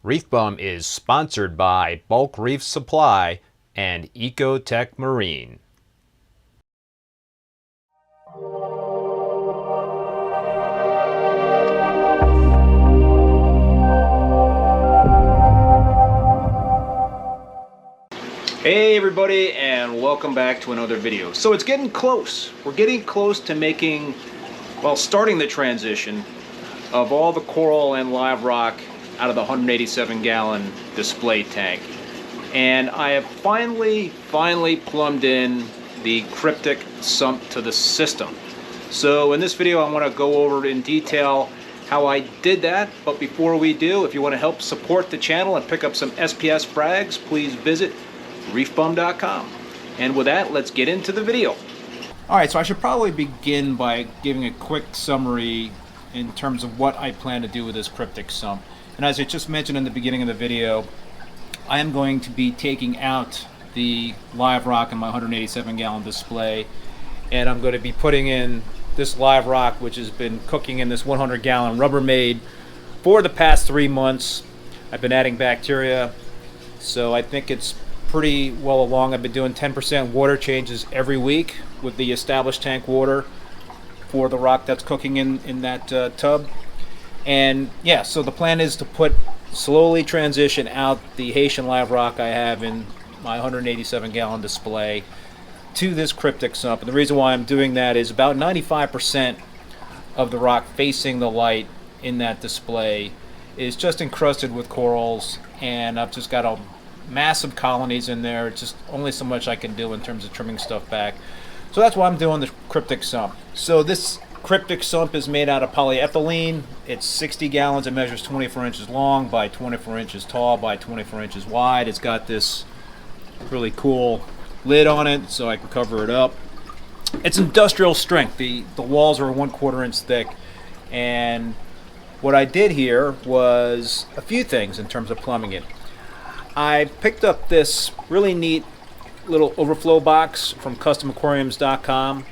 ReefBum is sponsored by Bulk Reef Supply and Ecotech Marine. Hey everybody, and welcome back to another video. So it's getting close. We're getting close to making, well, starting the transition of all the coral and live rock out of the 187-gallon display tank. And I have finally plumbed in the Cryptic Sump to the system. So in this video I want to go over in detail how I did that. But before we do, if you want to help support the channel and pick up some SPS frags, please visit ReefBum.com. And with that, let's get into the video. Alright, so I should probably begin by giving a quick summary in terms of what I plan to do with this Cryptic Sump. And as I just mentioned in the beginning of the video, I am going to be taking out the live rock in my 187-gallon display, and I'm going to be putting in this live rock, which has been cooking in this 100-gallon Rubbermaid for the past 3 months. I've been adding bacteria, so I think it's pretty well along. I've been doing 10% water changes every week with the established tank water for the rock that's cooking in that tub. And yeah, so the plan is to slowly transition out the Haitian live rock I have in my 187-gallon display to this Cryptic Sump. And the reason why I'm doing that is about 95% of the rock facing the light in that display is just encrusted with corals, and I've just got a massive colonies in there. It's just only so much I can do in terms of trimming stuff back. So that's why I'm doing the Cryptic Sump. So this Cryptic Sump is made out of polyethylene. It's 60 gallons. It measures 24 inches long by 24 inches tall by 24 inches wide. It's got this really cool lid on it so I can cover it up. It's industrial strength. The walls are 1/4 inch thick. And what I did here was a few things in terms of plumbing it. I picked up this really neat little overflow box from customaquariums.com,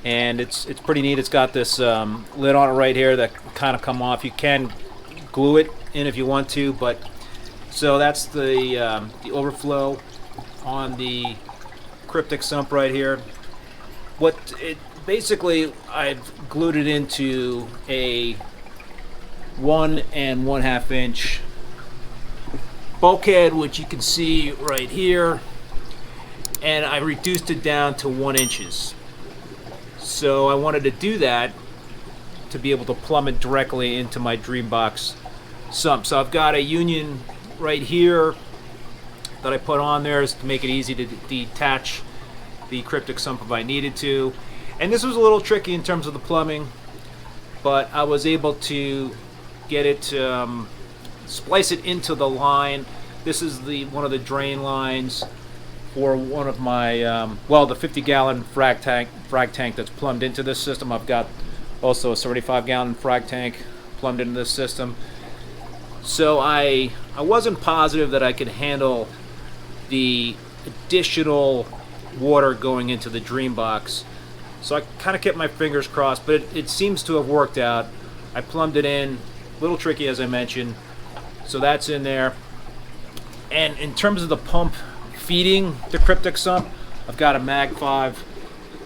and it's pretty neat. It's got this lid on it right here that can kind of come off. You can glue it in if you want to, but so that's the overflow on the Cryptic Sump right here. Basically I've glued it into a 1 1/2 inch bulkhead, which you can see right here, and I reduced it down to 1 inches. So I wanted to do that to be able to plumb it directly into my Dreambox sump. So I've got a union right here that I put on there to make it easy to detach the Cryptic Sump if I needed to. And this was a little tricky in terms of the plumbing, but I was able to get it splice it into the line. This is one of the drain lines for one of my the 50-gallon frag tank that's plumbed into this system. I've got also a 75-gallon frag tank plumbed into this system. So I wasn't positive that I could handle the additional water going into the Dreambox, so I kind of kept my fingers crossed, but it seems to have worked out. I plumbed it in, a little tricky as I mentioned. So that's in there. And in terms of the pump feeding the Cryptic Sump, I've got a Mag 5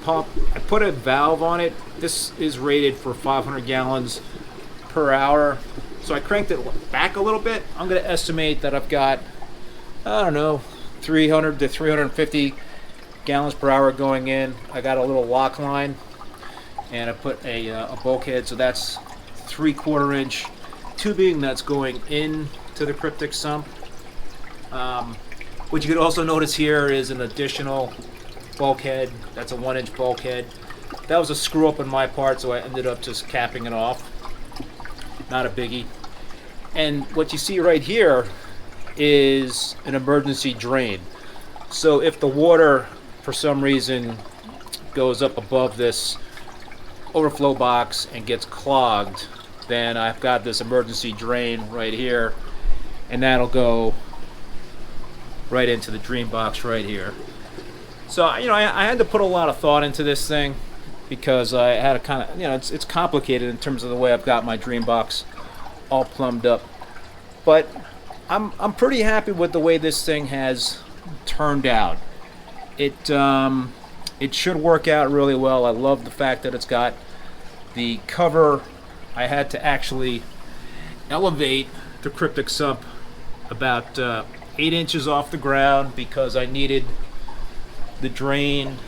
pump. I put a valve on it. This is rated for 500 gallons per hour. So I cranked it back a little bit. I'm going to estimate that I've got, I don't know, 300 to 350 gallons per hour going in. I got a little lock line, and I put a bulkhead, so that's 3/4 inch tubing that's going into the Cryptic Sump. What you could also notice here is an additional bulkhead. That's a 1 inch bulkhead. That was a screw up on my part, so I ended up just capping it off. Not a biggie. And what you see right here is an emergency drain. So if the water for some reason goes up above this overflow box and gets clogged, then I've got this emergency drain right here, and that'll go right into the Dreambox right here. So I had to put a lot of thought into this thing because I had a kind of, it's complicated in terms of the way I've got my Dreambox all plumbed up. But I'm pretty happy with the way this thing has turned out. It should work out really well. I love the fact that it's got the cover. I had to actually elevate the Cryptic Sump about 8 inches off the ground because I needed the drain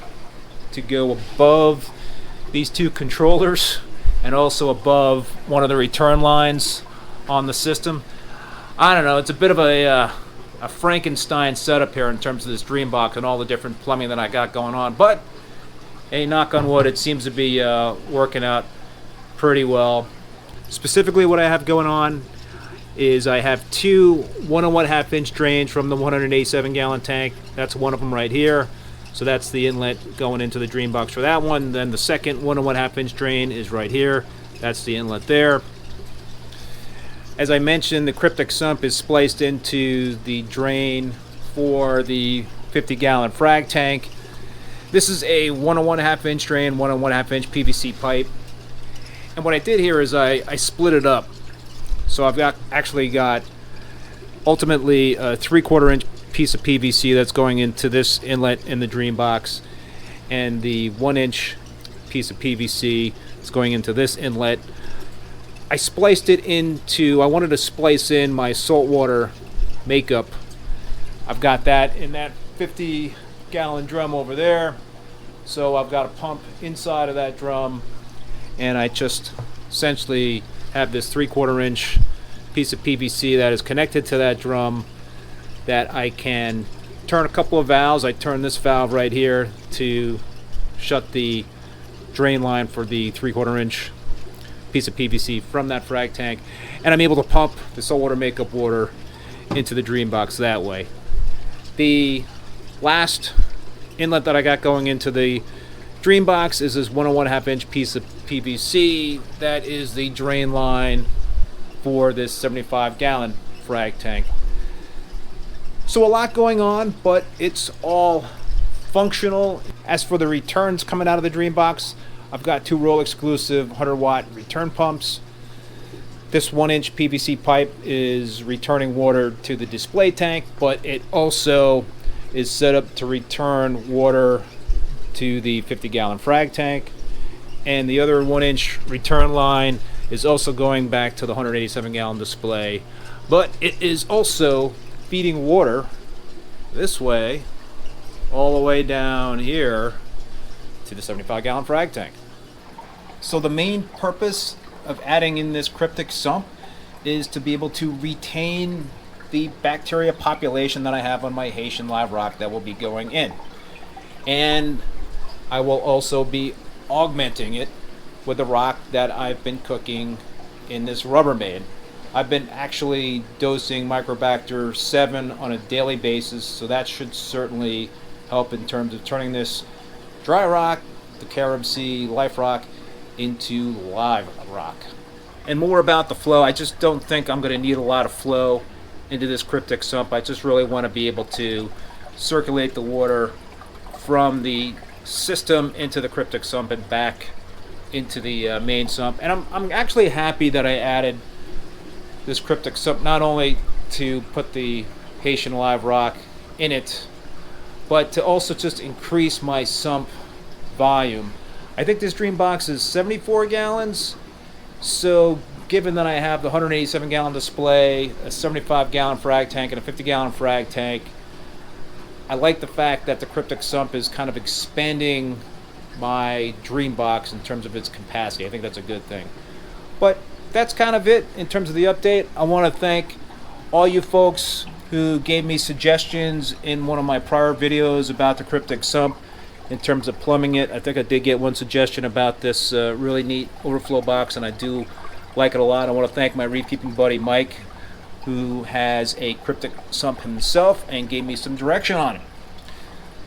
to go above these two controllers and also above one of the return lines on the system. I don't know, it's a bit of a Frankenstein setup here in terms of this Dreambox and all the different plumbing that I got going on, but hey, knock on wood, it seems to be working out pretty well. Specifically what I have going on is I have two 1 1/2 inch drains from the 187 gallon tank. That's one of them right here. So that's the inlet going into the Dreambox for that one. Then the second 1 1/2 inch drain is right here. That's the inlet there. As I mentioned, the Cryptic Sump is spliced into the drain for the 50 gallon frag tank. This is a 1 1/2 inch drain, 1 1/2 inch PVC pipe. And what I did here is I split it up. So I've actually got ultimately a 3/4 inch piece of PVC that's going into this inlet in the Dreambox, and the 1 inch piece of PVC is going into this inlet. I spliced it into, I wanted to splice in my saltwater makeup. I've got that in that 50 gallon drum over there. So I've got a pump inside of that drum, and I just essentially have this 3/4 inch piece of PVC that is connected to that drum that I can turn a couple of valves. I turn this valve right here to shut the drain line for the 3/4 inch piece of PVC from that frag tank, and I'm able to pump the saltwater makeup water into the Dreambox that way. The last inlet that I got going into the Dreambox is this 1 1/2 inch piece of PVC that is the drain line for this 75 gallon frag tank. So a lot going on, but it's all functional. As for the returns coming out of the Dreambox, I've got two Roll Exclusiv 100 watt return pumps. This 1 inch PVC pipe is returning water to the display tank, but it also is set up to return water to the 50 gallon frag tank. And the other 1 inch return line is also going back to the 187 gallon display, but it is also feeding water this way all the way down here to the 75 gallon frag tank. So the main purpose of adding in this Cryptic Sump is to be able to retain the bacteria population that I have on my Haitian live rock that will be going in, and I will also be augmenting it with the rock that I've been cooking in this Rubbermaid. I've been actually dosing Microbacter 7 on a daily basis, so that should certainly help in terms of turning this dry rock, the Carib Sea life rock, into live rock. And more about the flow, I just don't think I'm going to need a lot of flow into this Cryptic Sump. I just really want to be able to circulate the water from the system into the Cryptic Sump and back into the main sump. And I'm actually happy that I added this Cryptic Sump not only to put the Haitian live rock in it, but to also just increase my sump volume. I think this Dreambox is 74 gallons, so given that I have the 187 gallon display, a 75 gallon frag tank, and a 50 gallon frag tank, I like the fact that the Cryptic Sump is kind of expanding my Dreambox in terms of its capacity. I think that's a good thing. But that's kind of it in terms of the update. I want to thank all you folks who gave me suggestions in one of my prior videos about the Cryptic Sump in terms of plumbing it. I think I did get one suggestion about this really neat overflow box, and I do like it a lot. I want to thank my reef keeping buddy Mike, who has a Cryptic Sump himself and gave me some direction on it.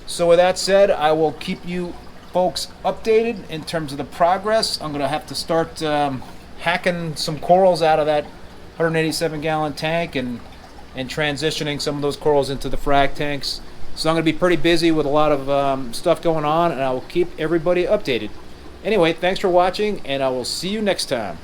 So with that said, I will keep you folks updated in terms of the progress. I'm going to have to start hacking some corals out of that 187 gallon tank and transitioning some of those corals into the frag tanks. So I'm going to be pretty busy with a lot of stuff going on, and I will keep everybody updated. Anyway, thanks for watching, and I will see you next time.